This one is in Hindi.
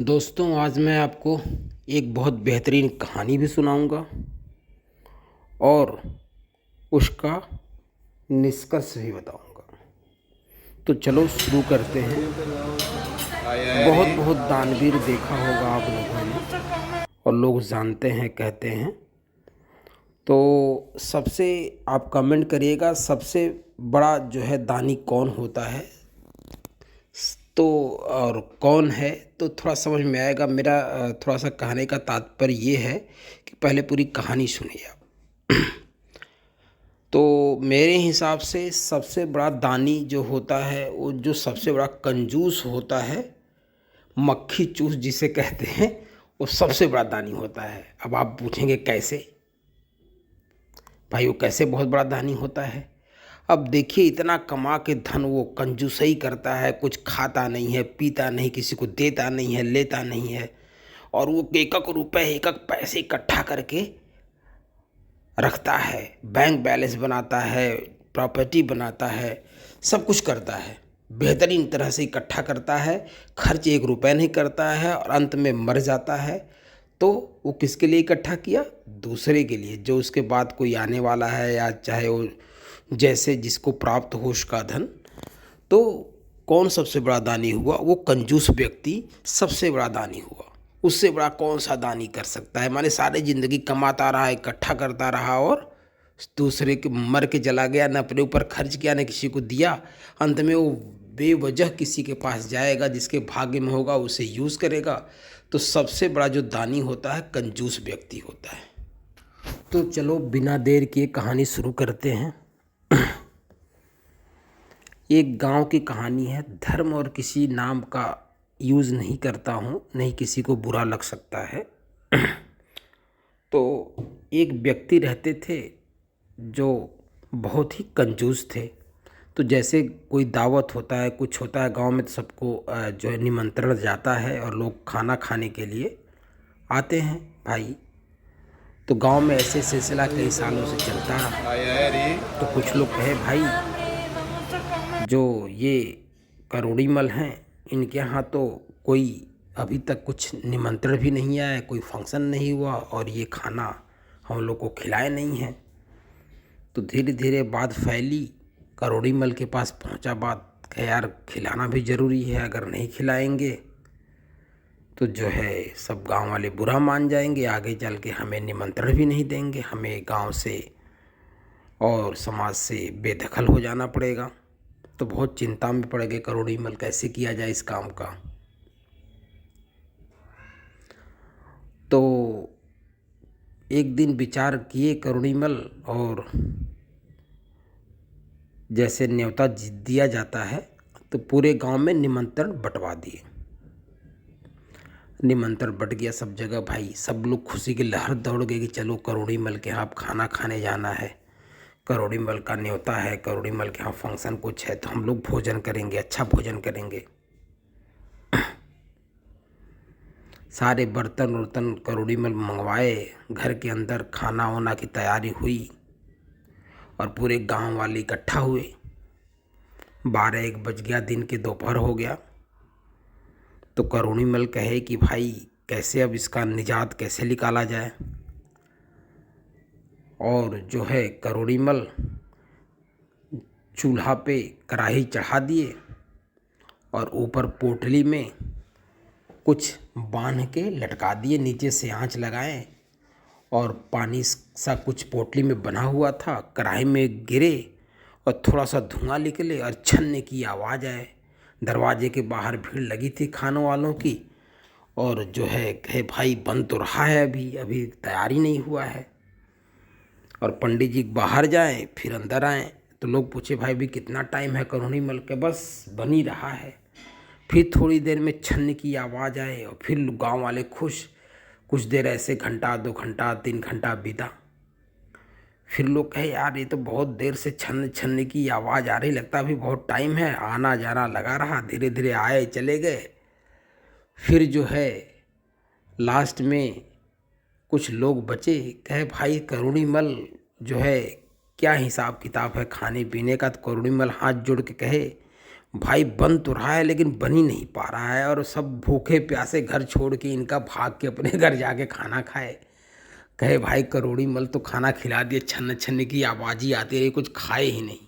दोस्तों, आज मैं आपको एक बहुत बेहतरीन कहानी भी सुनाऊंगा और उसका निष्कर्ष भी बताऊंगा। तो चलो शुरू करते हैं। बहुत बहुत दानवीर देखा होगा आप लोगों ने और लोग जानते हैं, कहते हैं। तो सबसे आप कमेंट करिएगा, सबसे बड़ा जो है दानी कौन होता है, तो और कौन है, तो थोड़ा समझ में आएगा। मेरा थोड़ा सा कहने का तात्पर्य ये है कि पहले पूरी कहानी सुनिए आप। तो मेरे हिसाब से सबसे बड़ा दानी जो होता है, वो जो सबसे बड़ा कंजूस होता है, मक्खी चूस जिसे कहते हैं, वो सबसे बड़ा दानी होता है। अब आप पूछेंगे कैसे भाई, वो कैसे बहुत बड़ा दानी होता है? अब देखिए, इतना कमा के धन वो कंजूसई करता है, कुछ खाता नहीं है, पीता नहीं, किसी को देता नहीं है, लेता नहीं है, और वो एक एक रुपए एक एक पैसे इकट्ठा करके रखता है, बैंक बैलेंस बनाता है, प्रॉपर्टी बनाता है, सब कुछ करता है, बेहतरीन तरह से इकट्ठा करता है, खर्च एक रुपए नहीं करता है और अंत में मर जाता है। तो वो किसके लिए इकट्ठा किया? दूसरे के लिए, जो उसके बाद कोई आने वाला है, या चाहे वो जैसे जिसको प्राप्त हो उसका धन। तो कौन सबसे बड़ा दानी हुआ? वो कंजूस व्यक्ति सबसे बड़ा दानी हुआ। उससे बड़ा कौन सा दानी कर सकता है? माने सारी जिंदगी कमाता रहा, इकट्ठा करता रहा और दूसरे के मर के चला गया, न अपने ऊपर खर्च किया, न किसी को दिया। अंत में वो बेवजह किसी के पास जाएगा, जिसके भाग्य में होगा उसे यूज़ करेगा। तो सबसे बड़ा जो दानी होता है, कंजूस व्यक्ति होता है। तो चलो बिना देर किए कहानी शुरू करते हैं। एक गांव की कहानी है। धर्म और किसी नाम का यूज़ नहीं करता हूँ, नहीं किसी को बुरा लग सकता है। तो एक व्यक्ति रहते थे जो बहुत ही कंजूस थे। तो जैसे कोई दावत होता है, कुछ होता है गांव में, तो सबको जो है निमंत्रण जाता है और लोग खाना खाने के लिए आते हैं भाई। तो गांव में ऐसे सिलसिला कई सालों से चलता रहा। तो कुछ लोग कहे भाई, जो ये करोड़ीमल हैं, इनके यहाँ तो कोई अभी तक कुछ निमंत्रण भी नहीं आया, कोई फंक्शन नहीं हुआ और ये खाना हम लोग को खिलाए नहीं है। तो धीरे धीरे बात फैली, करोड़ीमल के पास पहुंचा बात कि यार खिलाना भी ज़रूरी है, अगर नहीं खिलाएंगे तो जो है सब गांव वाले बुरा मान जाएंगे, आगे चल के हमें निमंत्रण भी नहीं देंगे, हमें गांव से और समाज से बेदखल हो जाना पड़ेगा। तो बहुत चिंता में पड़ गए करोड़ीमल, कैसे किया जाए इस काम का। तो एक दिन विचार किए करोड़ीमल, और जैसे न्योता दिया जाता है तो पूरे गांव में निमंत्रण बंटवा दिए। निमंत्रण बट गया सब जगह भाई, सब लोग खुशी की लहर दौड़ गए कि चलो करोड़ीमल के यहाँ खाना खाने जाना है, करोड़ीमल का न्योता है, करोड़ीमल के यहाँ फंक्शन कुछ है, तो हम लोग भोजन करेंगे, अच्छा भोजन करेंगे। सारे बर्तन वर्तन करोड़ीमल मंगवाए, घर के अंदर खाना वाना की तैयारी हुई और पूरे गांव वाले इकट्ठा हुए। 12-1 बज गया, दिन के दोपहर हो गया। तो करोड़ीमल कहे कि भाई कैसे अब इसका निजात कैसे निकाला जाए। और जो है करोड़ीमल चूल्हा पे कढ़ाई चढ़ा दिए और ऊपर पोटली में कुछ बांध के लटका दिए, नीचे से आंच लगाए और पानी सा कुछ पोटली में बना हुआ था, कढ़ाई में गिरे और थोड़ा सा धुआं निकले और छन्ने की आवाज़ आए। दरवाजे के बाहर भीड़ लगी थी खाने वालों की, और जो है कहे भाई बन तो रहा है, अभी अभी तैयारी नहीं हुआ है, और पंडित जी बाहर जाएं फिर अंदर आएं। तो लोग पूछे भाई भी कितना टाइम है? करोड़ीमल के बस बन ही रहा है। फिर थोड़ी देर में छन्न की आवाज़ आए और फिर गांव वाले खुश। कुछ देर ऐसे, घंटा 2 घंटा 3 घंटा बीता। फिर लोग कहे यार ये तो बहुत देर से छन्न छन्न की आवाज़ आ रही, लगता अभी बहुत टाइम है। आना जाना लगा रहा, धीरे धीरे आए चले गए। फिर जो है लास्ट में कुछ लोग बचे, कहे भाई करोड़ीमल जो है क्या हिसाब किताब है खाने पीने का? तो करोड़ीमल हाथ जोड़ के कहे भाई बन तो रहा है लेकिन बन ही नहीं पा रहा है, और सब भूखे प्यासे घर छोड़ के इनका भाग के अपने घर जाके खाना खाए। कहे भाई करोड़ी मल तो खाना खिला दिए, छन्न छन्न की आवाज़ ही आती रही, कुछ खाए ही नहीं।